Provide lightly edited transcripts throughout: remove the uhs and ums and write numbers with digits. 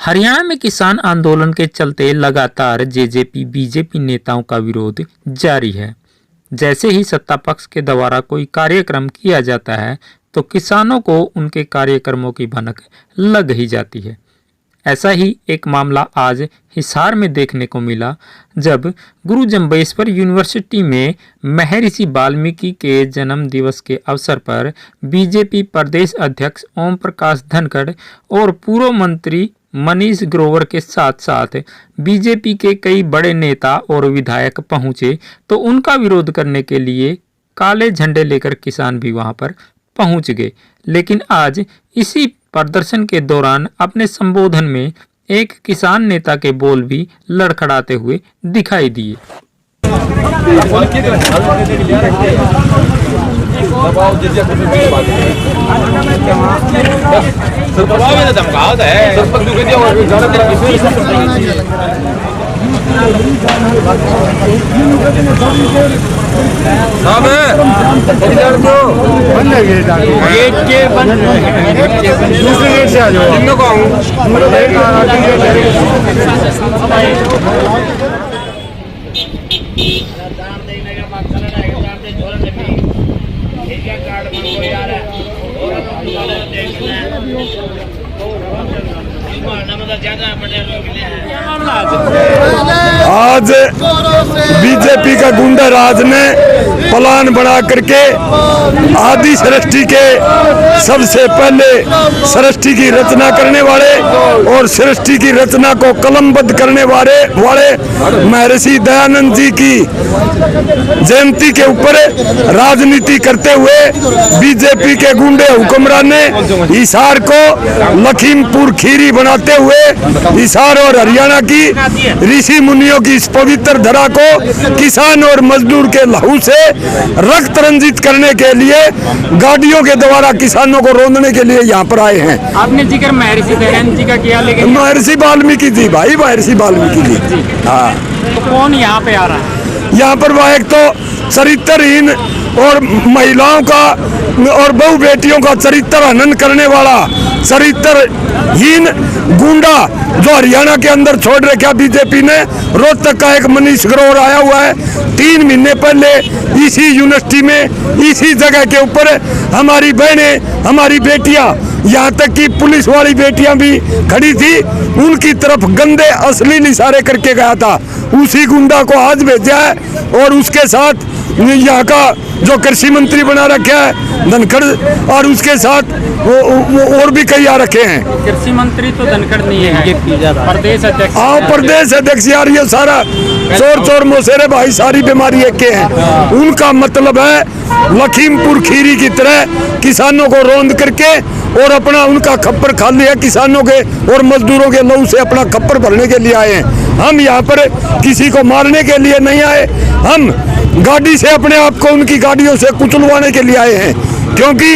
हरियाणा में किसान आंदोलन के चलते लगातार जेजेपी बीजेपी नेताओं का विरोध जारी है। जैसे ही सत्ता पक्ष के द्वारा कोई कार्यक्रम किया जाता है तो किसानों को उनके कार्यक्रमों की भनक लग ही जाती है। ऐसा ही एक मामला आज हिसार में देखने को मिला, जब गुरु जम्बेश्वर यूनिवर्सिटी में महर्षि वाल्मीकि के जन्म दिवस के अवसर पर बीजेपी प्रदेश अध्यक्ष ओम प्रकाश धनखड़ और पूर्व मंत्री मनीष ग्रोवर के साथ साथ बीजेपी के कई बड़े नेता और विधायक पहुंचे तो उनका विरोध करने के लिए काले झंडे लेकर किसान भी वहां पर पहुंच गए। लेकिन आज इसी प्रदर्शन के दौरान अपने संबोधन में एक किसान नेता के बोल भी लड़खड़ाते हुए दिखाई दिए। दूसरे गेट से आ जाओ। आज बीजेपी का गुंडा राज ने प्लान बना करके आदि सृष्टि के सबसे पहले सृष्टि की रचना करने वाले और सृष्टि की रचना को कलमबद्ध करने वाले महर्षि दयानंद जी की जयंती के ऊपर राजनीति करते हुए बीजेपी के गुंडे हुक्मरान ने हिसार को लखीमपुर खीरी बनाते हुए हिसार और हरियाणा की ऋषि मुनियों की इस पवित्र धरा को किसान और मजदूर के लहू से रक्त रंजित करने के लिए गाड़ियों के द्वारा किसानों को रोंदने के लिए यहाँ पर आए हैं। आपने जिक्र महर्षि दयानंद जी का किया, लेकिन महर्षि वाल्मीकि जी, भाई महर्षि वाल्मीकि जी। हाँ, तो कौन यहाँ पे आ रहा है? यहाँ पर वह एक तो चरित्रहीन और महिलाओं का और बहु बेटियों का चरित्र हनन करने वाला चरित्रहीन गुंडा जो हरियाणा के अंदर छोड़ रखा बीजेपी ने, रोहतक का एक मनीष ग्रोवर आया हुआ है। 3 महीने पहले इसी यूनिवर्सिटी में इसी जगह के ऊपर हमारी बहनें, हमारी बेटियां, यहाँ तक कि पुलिस वाली बेटियां भी खड़ी थी, उनकी तरफ गंदे अश्लील इशारे करके गया था। उसी गुंडा को आज भेजा है और उसके साथ यहाँ का जो कृषि मंत्री बना रखा है धनखड़ और उसके साथ वो और भी कई आ रखे हैं। कृषि मंत्री तो धनखड़ नहीं है, प्रदेश अध्यक्ष। हाँ, प्रदेश अध्यक्ष यार, ये सारा चोर मोसेरे भाई सारी बीमारी एक के हैं। उनका मतलब है लखीमपुर खीरी की तरह किसानों को रोंद करके और अपना उनका खप्पर खाली है किसानों के और मजदूरों के लहू से अपना खप्पर भरने के लिए आए हैं। हम यहाँ पर किसी को मारने के लिए नहीं आए, हम गाड़ी से अपने आप को उनकी गाड़ियों से कुचलवाने के लिए आए हैं, क्योंकि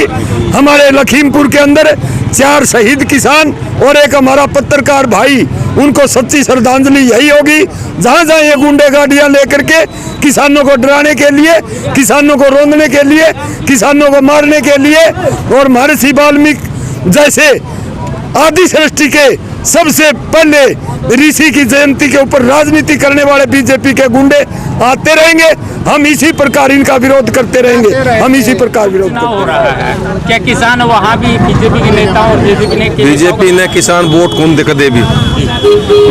हमारे लखीमपुर के अंदर 4 शहीद किसान और एक हमारा पत्रकार भाई, उनको सच्ची श्रद्धांजलि यही होगी। जहाँ जहाँ ये गुंडे गाड़ियाँ लेकर के किसानों को डराने के लिए, किसानों को रोंदने के लिए, किसानों को मारने के लिए और महर्षि वाल्मीकि जैसे आदि सृष्टि के सबसे पहले ऋषि की जयंती के ऊपर राजनीति करने वाले बीजेपी के गुंडे आते रहेंगे। हम इसी प्रकार इनका विरोध करते रहेंगे, हम इसी प्रकार विरोध हो रहा है। क्या किसान वहाँ भी बीजेपी के नेता और बीजेपी ने किसान वोट कौन देकर दे भी।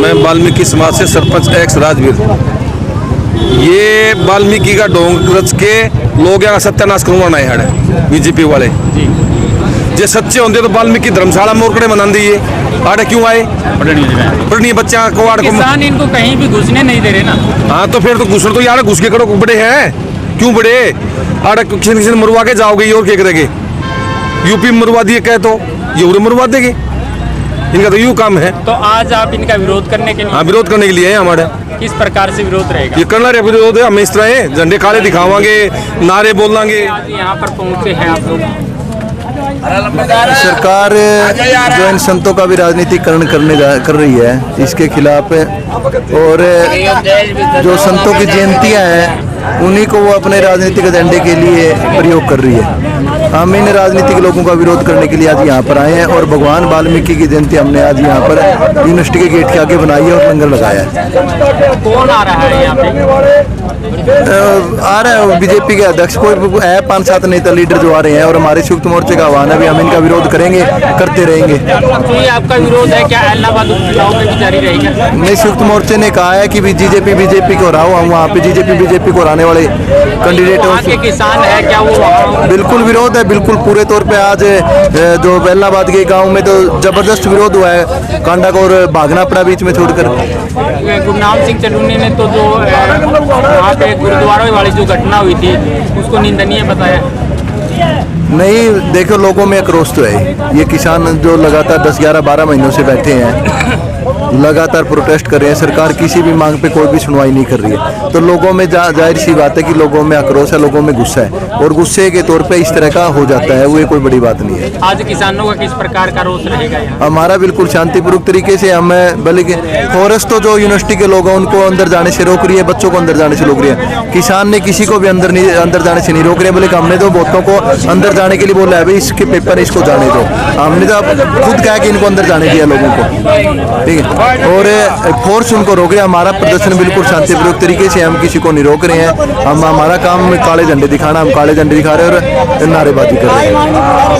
मैं वाल्मीकि समाज से सरपंच एक्स राजवीर, ये वाल्मीकि का ढोंग रच के लोग यहाँ सत्यानाश करवाना है बीजेपी वाले। जे सच्चे होंगे तो वाल्मीकि धर्मशाला मोरकड़े मना दिए, आड़े क्यों आए? पढ़नी बच्चा को आड़ को किसान इनको कहीं भी घुसने नहीं दे रहे ना। हाँ, तो फिर तो घुसने तो यार घुस के करो, बड़े हैं क्यों बड़े? आड़े किसी किसी मरवा के जाओगे और क्या करेंगे? यूपी में मरवा दिए कहे तो ये मरवा देंगे, इनका तो यूँ काम है। तो आज आप इनका विरोध करने के लिए? हाँ, विरोध करने के लिए है हमारे। किस प्रकार से विरोध रहेगा? ये करना रहे विरोध है, हम इस तरह झंडे काले दिखावांगे, नारे बोलांगे। यहाँ पर पहुँचे हैं आप लोग। सरकार जो इन संतों का भी राजनीतिकरण कर रही है, इसके खिलाफ है। और जो संतों की जयंतियां हैं उन्हीं को वो अपने राजनीतिक एजेंडे के लिए प्रयोग कर रही है। हम इन राजनीतिक लोगों का विरोध करने के लिए आज यहाँ पर आए हैं और भगवान वाल्मीकि की जयंती हमने आज यहाँ पर यूनिवर्सिटी के गेट के आगे बनाई है और लंगर लगाया है। कौन आ रहा है यहाँ पे? आ रहा है बीजेपी के अध्यक्ष कोई है, 5-7 नेता लीडर जो आ रहे हैं और हमारे संयुक्त मोर्चे का आह्वान है भी हम इनका विरोध करेंगे, करते रहेंगे। तो ये आपका विरोध है क्या इलाहाबाद उपचुनाव में भी जारी रहेगा? नहीं, संयुक्त मोर्चे ने कहा है कि भी बीजेपी को हराओ, हम वहाँ पे बीजेपी को हराने वाले कैंडिडेट वहाँ के किसान है क्या वो वहाँ? बिल्कुल विरोध है, बिल्कुल पूरे तौर पे। आज जो इलाहाबाद के गांव में तो जबरदस्त विरोध हुआ है, कांडा को और भागना पड़ा बीच में छोड़कर। गुरनाम सिंह चन्नूनी ने तो जो वहाँ पे गुरुद्वारा वाली जो घटना हुई थी उसको निंदनीय बताया। नहीं, देखो लोगों में आक्रोश तो है। ये किसान जो लगातार 10-11-12 महीनों से बैठे हैं, लगातार प्रोटेस्ट कर रहे हैं, सरकार किसी भी मांग पे कोई भी सुनवाई नहीं कर रही है, तो लोगों में जाहिर सी बात है कि लोगों में आक्रोश है, लोगों में गुस्सा है और गुस्से के तौर पे इस तरह का हो जाता है, वो ये कोई बड़ी बात नहीं है। आज किसानों का किस प्रकार का रोष रहेगा यहाँ? हमारा बिल्कुल शांतिपूर्वक तरीके से हमें, बल्कि फॉरेस्ट तो जो यूनिवर्सिटी के लोग हैं उनको अंदर जाने से रोक रही है, बच्चों को अंदर जाने से रोक रही है। किसान ने किसी को भी अंदर जाने से नहीं रोक रहे हैं, बल्कि हमने तो बहुतों को अंदर जाने के लिए बोला है भाई इसके पेपर इसको जाने दो। हमने तो खुद कहा कि इनको अंदर जाने दिया लोगों को, ठीक है, और फोर्स उनको रोक रहे हैं। हमारा प्रदर्शन बिल्कुल शांतिपूर्वक तरीके से, हम किसी को नहीं रोक रहे हैं। हम हमारा काम काले झंडे दिखाना, हम काले झंडे दिखा रहे हैं और नारेबाजी कर रहे हैं।